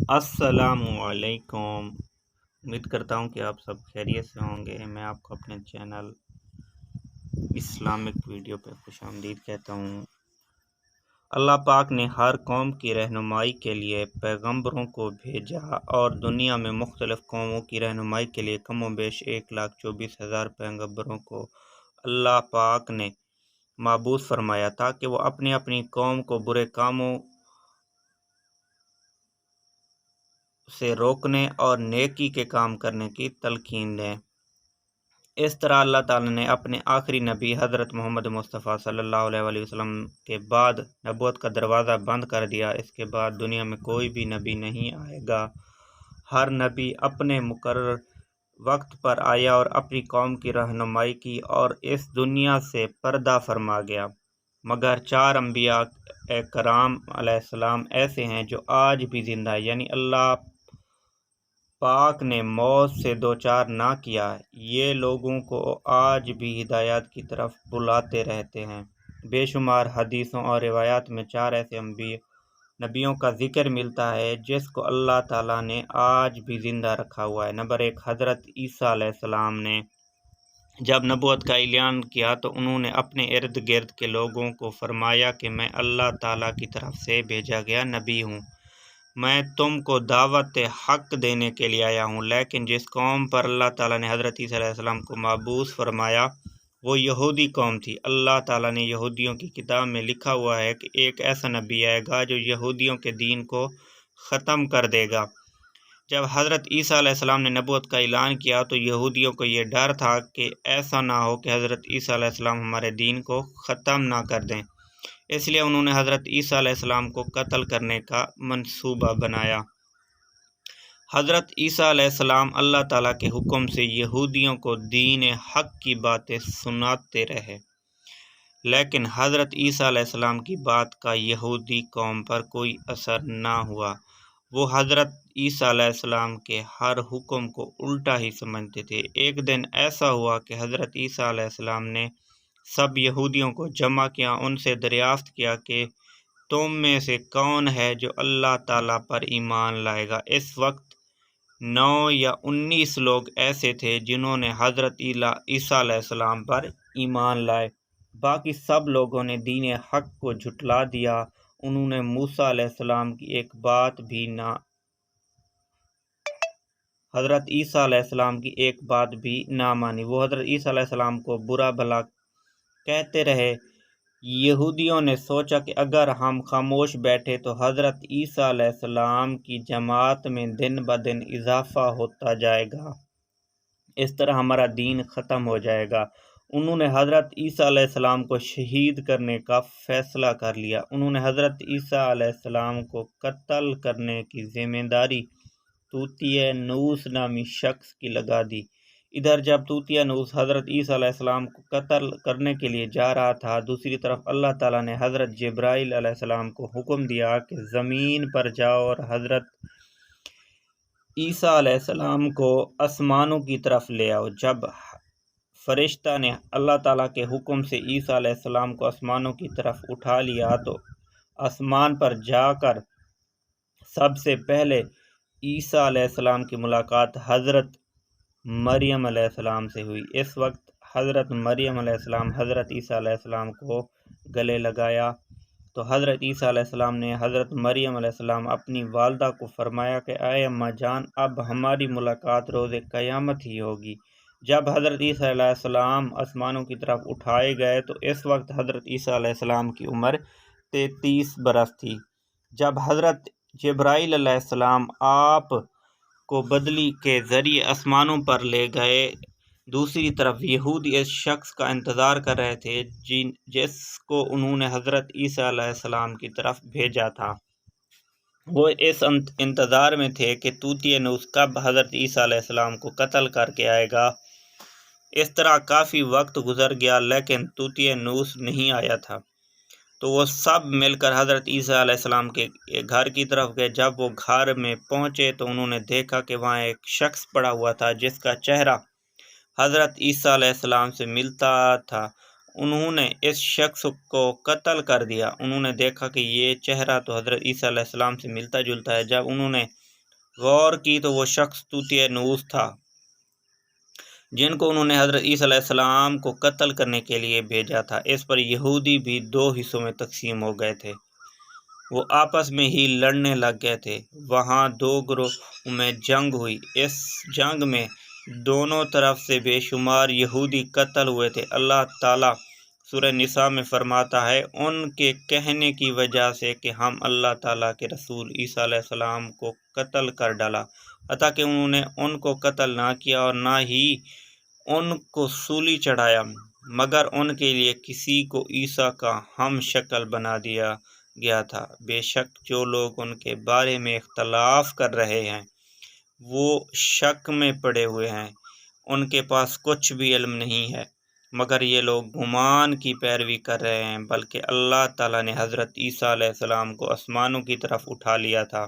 السلام علیکم۔ امید کرتا ہوں کہ آپ سب خیریت سے ہوں گے۔ میں آپ کو اپنے چینل اسلامک ویڈیو پہ خوش آمدید کہتا ہوں۔ اللہ پاک نے ہر قوم کی رہنمائی کے لیے پیغمبروں کو بھیجا اور دنیا میں مختلف قوموں کی رہنمائی کے لیے کم و بیش 1,24,000 پیغمبروں کو اللہ پاک نے مبعوث فرمایا تاکہ وہ اپنی اپنی قوم کو برے کاموں سے روکنے اور نیکی کے کام کرنے کی تلقین دیں۔ اس طرح اللہ تعالیٰ نے اپنے آخری نبی حضرت محمد مصطفیٰ صلی اللہ علیہ وسلم کے بعد نبوت کا دروازہ بند کر دیا۔ اس کے بعد دنیا میں کوئی بھی نبی نہیں آئے گا۔ ہر نبی اپنے مقرر وقت پر آیا اور اپنی قوم کی رہنمائی کی اور اس دنیا سے پردہ فرما گیا، مگر 4 انبیاء کرام علیہ السلام ایسے ہیں جو آج بھی زندہ ہیں، یعنی اللہ پاک نے موت سے دوچار نہ کیا۔ یہ لوگوں کو آج بھی ہدایت کی طرف بلاتے رہتے ہیں۔ بے شمار حدیثوں اور روایات میں 4 ایسے نبیوں کا ذکر ملتا ہے جس کو اللہ تعالیٰ نے آج بھی زندہ رکھا ہوا ہے۔ نمبر 1، حضرت عیسیٰ علیہ السلام نے جب نبوت کا اعلان کیا تو انہوں نے اپنے ارد گرد کے لوگوں کو فرمایا کہ میں اللہ تعالیٰ کی طرف سے بھیجا گیا نبی ہوں، میں تم کو دعوت حق دینے کے لیے آیا ہوں۔ لیکن جس قوم پر اللہ تعالیٰ نے حضرت عیسیٰ علیہ السلام کو مبعوث فرمایا وہ یہودی قوم تھی۔ اللہ تعالیٰ نے یہودیوں کی کتاب میں لکھا ہوا ہے کہ ایک ایسا نبی آئے گا جو یہودیوں کے دین کو ختم کر دے گا۔ جب حضرت عیسیٰ علیہ السلام نے نبوت کا اعلان کیا تو یہودیوں کو یہ ڈر تھا کہ ایسا نہ ہو کہ حضرت عیسیٰ علیہ السلام ہمارے دین کو ختم نہ کر دیں، اس لیے انہوں نے حضرت عیسیٰ علیہ السلام کو قتل کرنے کا منصوبہ بنایا۔ حضرت عیسیٰ علیہ السلام اللہ تعالیٰ کے حکم سے یہودیوں کو دین حق کی باتیں سناتے رہے، لیکن حضرت عیسیٰ علیہ السلام کی بات کا یہودی قوم پر کوئی اثر نہ ہوا۔ وہ حضرت عیسیٰ علیہ السلام کے ہر حکم کو الٹا ہی سمجھتے تھے۔ ایک دن ایسا ہوا کہ حضرت عیسیٰ علیہ السلام نے سب یہودیوں کو جمع کیا، ان سے دریافت کیا کہ تم میں سے کون ہے جو اللہ تعالیٰ پر ایمان لائے گا۔ اس وقت 9 یا 19 لوگ ایسے تھے جنہوں نے حضرت عیسیٰ علیہ السلام پر ایمان لائے، باقی سب لوگوں نے دین حق کو جھٹلا دیا۔ انہوں نے موسیٰ علیہ السلام کی ایک بات بھی نہ حضرت عیسیٰ علیہ السلام کی ایک بات بھی نہ مانی۔ وہ حضرت عیسیٰ علیہ السلام کو برا بھلا کہتے رہے۔ یہودیوں نے سوچا کہ اگر ہم خاموش بیٹھے تو حضرت عیسیٰ علیہ السلام کی جماعت میں دن بدن اضافہ ہوتا جائے گا، اس طرح ہمارا دین ختم ہو جائے گا۔ انہوں نے حضرت عیسیٰ علیہ السلام کو شہید کرنے کا فیصلہ کر لیا۔ انہوں نے حضرت عیسیٰ علیہ السلام کو قتل کرنے کی ذمہ داری طوطیہ نوس نامی شخص کی لگا دی۔ ادھر جب طوطیہ نوس حضرت عیسیٰ علیہ السلام کو قتل کرنے کے لیے جا رہا تھا، دوسری طرف اللہ تعالیٰ نے حضرت جبرائیل علیہ السلام کو حکم دیا کہ زمین پر جاؤ اور حضرت عیسیٰ علیہ السلام کو آسمانوں کی طرف لے آؤ۔ جب فرشتہ نے اللہ تعالیٰ کے حکم سے عیسیٰ علیہ السلام کو آسمانوں کی طرف اٹھا لیا تو آسمان پر جا کر سب سے پہلے عیسیٰ علیہ السلام کی ملاقات حضرت مریم علیہ السلام سے ہوئی۔ اس وقت حضرت مریم علیہ السلام حضرت عیسیٰ علیہ السلام کو گلے لگایا تو حضرت عیسیٰ علیہ السلام نے حضرت مریم علیہ السلام اپنی والدہ کو فرمایا کہ اے اماں جان، اب ہماری ملاقات روز قیامت ہی ہوگی۔ جب حضرت عیسیٰ علیہ السلام آسمانوں کی طرف اٹھائے گئے تو اس وقت حضرت عیسیٰ علیہ السلام کی عمر 33 برس تھی۔ جب حضرت جبرائیل علیہ السلام آپ کو بدلی کے ذریعے آسمانوں پر لے گئے، دوسری طرف یہودی اس شخص کا انتظار کر رہے تھے جس کو انہوں نے حضرت عیسیٰ علیہ السلام کی طرف بھیجا تھا۔ وہ اس انتظار میں تھے کہ طوطیہ نوس کب حضرت عیسیٰ علیہ السلام کو قتل کر کے آئے گا۔ اس طرح کافی وقت گزر گیا لیکن طوطیہ نوس نہیں آیا تھا، تو وہ سب مل کر حضرت عیسیٰ علیہ السلام کے گھر کی طرف گئے۔ جب وہ گھر میں پہنچے تو انہوں نے دیکھا کہ وہاں ایک شخص پڑا ہوا تھا جس کا چہرہ حضرت عیسیٰ علیہ السلام سے ملتا تھا۔ انہوں نے اس شخص کو قتل کر دیا۔ انہوں نے دیکھا کہ یہ چہرہ تو حضرت عیسیٰ علیہ السلام سے ملتا جلتا ہے۔ جب انہوں نے غور کی تو وہ شخص طوطی نوس تھا جن کو انہوں نے حضرت عیسیٰ علیہ السلام کو قتل کرنے کے لیے بھیجا تھا۔ اس پر یہودی بھی دو حصوں میں تقسیم ہو گئے تھے، وہ آپس میں ہی لڑنے لگ گئے تھے۔ وہاں دو گروہوں میں جنگ ہوئی، اس جنگ میں دونوں طرف سے بے شمار یہودی قتل ہوئے تھے۔ اللہ تعالیٰ سورہ نساء میں فرماتا ہے، ان کے کہنے کی وجہ سے کہ ہم اللہ تعالیٰ کے رسول عیسیٰ علیہ السلام کو قتل کر ڈالا، حتیٰ کہ انہوں نے ان کو قتل نہ کیا اور نہ ہی ان کو سولی چڑھایا، مگر ان کے لیے کسی کو عیسیٰ کا ہم شکل بنا دیا گیا تھا۔ بے شک جو لوگ ان کے بارے میں اختلاف کر رہے ہیں وہ شک میں پڑے ہوئے ہیں، ان کے پاس کچھ بھی علم نہیں ہے، مگر یہ لوگ گمان کی پیروی کر رہے ہیں۔ بلکہ اللہ تعالیٰ نے حضرت عیسیٰ علیہ السلام کو آسمانوں کی طرف اٹھا لیا تھا،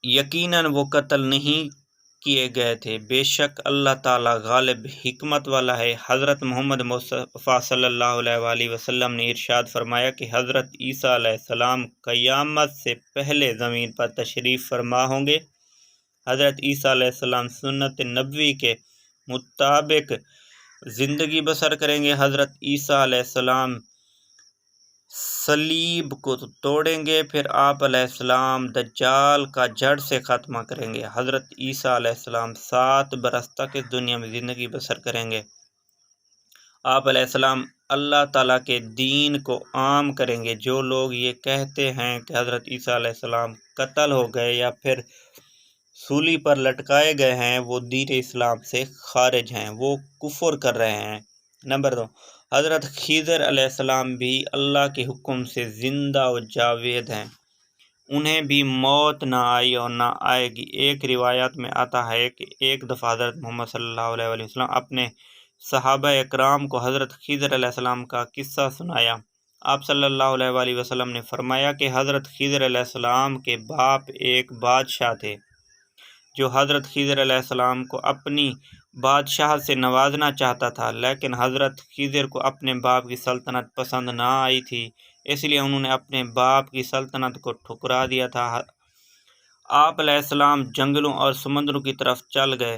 یقیناً وہ قتل نہیں کیے گئے تھے، بے شک اللہ تعالیٰ غالب حکمت والا ہے۔ حضرت محمد مصطفیٰ صلی اللہ علیہ وآلہ وسلم نے ارشاد فرمایا کہ حضرت عیسیٰ علیہ السلام قیامت سے پہلے زمین پر تشریف فرما ہوں گے۔ حضرت عیسیٰ علیہ السلام سنت نبوی کے مطابق زندگی بسر کریں گے۔ حضرت عیسیٰ علیہ السلام صلیب کو توڑیں گے، پھر آپ علیہ السلام دجال کا جڑ سے خاتمہ کریں گے۔ حضرت عیسیٰ علیہ السلام 7 برس تک اس دنیا میں زندگی بسر کریں گے۔ آپ علیہ السلام اللہ تعالیٰ کے دین کو عام کریں گے۔ جو لوگ یہ کہتے ہیں کہ حضرت عیسیٰ علیہ السلام قتل ہو گئے یا پھر سولی پر لٹکائے گئے ہیں، وہ دین اسلام سے خارج ہیں، وہ کفر کر رہے ہیں۔ نمبر 2، حضرت خضر علیہ السلام بھی اللہ کے حکم سے زندہ و جاوید ہیں، انہیں بھی موت نہ آئی اور نہ آئے گی۔ ایک روایت میں آتا ہے کہ ایک دفعہ حضرت محمد صلی اللہ علیہ وآلہ وسلم اپنے صحابہ اکرام کو حضرت خضر علیہ السلام کا قصہ سنایا۔ آپ صلی اللہ علیہ وآلہ وسلم نے فرمایا کہ حضرت خضر علیہ السلام کے باپ ایک بادشاہ تھے جو حضرت خضر علیہ السلام کو اپنی بادشاہت سے نوازنا چاہتا تھا، لیکن حضرت خضر کو اپنے باپ کی سلطنت پسند نہ آئی تھی، اس لیے انہوں نے اپنے باپ کی سلطنت کو ٹھکرا دیا تھا۔ آپ علیہ السلام جنگلوں اور سمندروں کی طرف چل گئے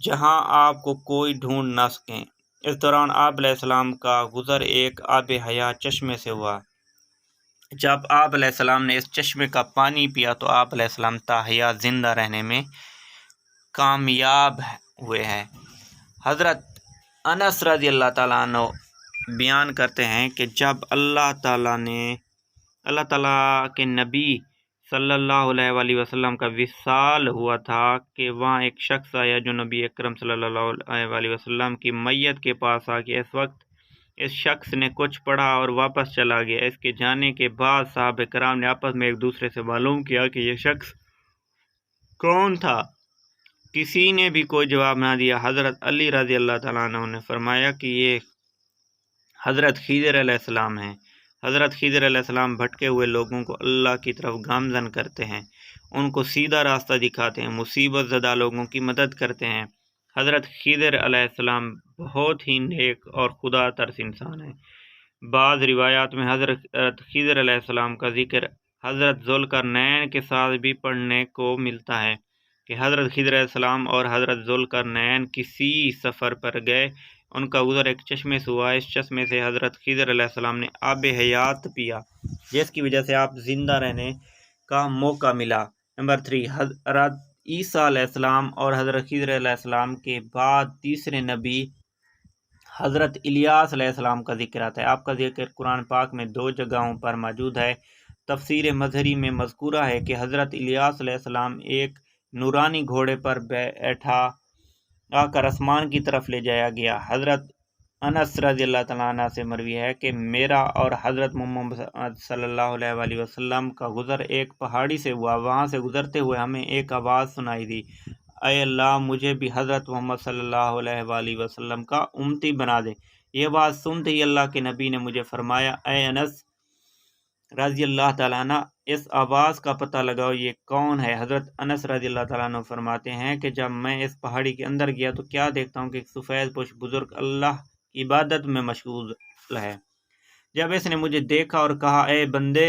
جہاں آپ کو کوئی ڈھونڈ نہ سکیں۔ اس دوران آپ علیہ السلام کا گزر ایک آب حیات چشمے سے ہوا۔ جب آپ علیہ السلام نے اس چشمے کا پانی پیا تو آپ علیہ السلام تاحیات زندہ رہنے میں کامیاب ہوئے ہیں۔ حضرت انس رضی اللہ تعالیٰ عنہ بیان کرتے ہیں کہ جب اللہ تعالیٰ کے نبی صلی اللہ علیہ وآلہ وسلم کا وصال ہوا تھا کہ وہاں ایک شخص آیا جو نبی اکرم صلی اللہ علیہ وآلہ وسلم کی میت کے پاس آ گیا۔ اس وقت اس شخص نے کچھ پڑھا اور واپس چلا گیا۔ اس کے جانے کے بعد صحابہ کرام نے آپس میں ایک دوسرے سے معلوم کیا کہ یہ شخص کون تھا۔ کسی نے بھی کوئی جواب نہ دیا۔ حضرت علی رضی اللہ تعالیٰ عنہ نے فرمایا کہ یہ حضرت خضر علیہ السلام ہیں۔ حضرت خضر علیہ السلام بھٹکے ہوئے لوگوں کو اللہ کی طرف گامزن کرتے ہیں، ان کو سیدھا راستہ دکھاتے ہیں، مصیبت زدہ لوگوں کی مدد کرتے ہیں۔ حضرت خضر علیہ السلام بہت ہی نیک اور خدا ترس انسان ہیں۔ بعض روایات میں حضرت خضر علیہ السلام کا ذکر حضرت ذوالقرنین کے ساتھ بھی پڑھنے کو ملتا ہے کہ حضرت خضر علیہ السلام اور حضرت ذوالقرنین کسی سفر پر گئے، ان کا گزر ایک چشمے سے ہوا۔ اس چشمے سے حضرت خضر علیہ السلام نے آب حیات پیا، جس کی وجہ سے آپ زندہ رہنے کا موقع ملا۔ نمبر 3، حضرت عیسیٰ علیہ السلام اور حضرت خضر علیہ السلام کے بعد تیسرے نبی حضرت الیاس علیہ السلام کا ذکر آتا ہے۔ آپ کا ذکر قرآن پاک میں 2 جگہوں پر موجود ہے۔ تفسیر مظہری میں مذکورہ ہے کہ حضرت الیاس علیہ السلام ایک نورانی گھوڑے پر بیٹھا آ کر آسمان کی طرف لے جایا گیا۔ حضرت انس رضی اللہ تعالیٰ عنہ سے مروی ہے کہ میرا اور حضرت محمد صلی اللہ علیہ وآلہ وسلم کا گزر ایک پہاڑی سے ہوا۔ وہاں سے گزرتے ہوئے ہمیں ایک آواز سنائی دی، اے اللہ مجھے بھی حضرت محمد صلی اللہ علیہ وآلہ وسلم کا امتی بنا دے۔ یہ بات سنتے ہی اللہ کے نبی نے مجھے فرمایا، اے انس رضی اللہ تعالیٰ عنہ، اس آواز کا پتہ لگاؤ یہ کون ہے۔ حضرت انس رضی اللہ تعالیٰ عنہ فرماتے ہیں کہ جب میں اس پہاڑی کے اندر گیا تو کیا دیکھتا ہوں کہ ایک سفید پوش بزرگ اللہ کی عبادت میں مشغول ہے۔ جب اس نے مجھے دیکھا اور کہا، اے بندے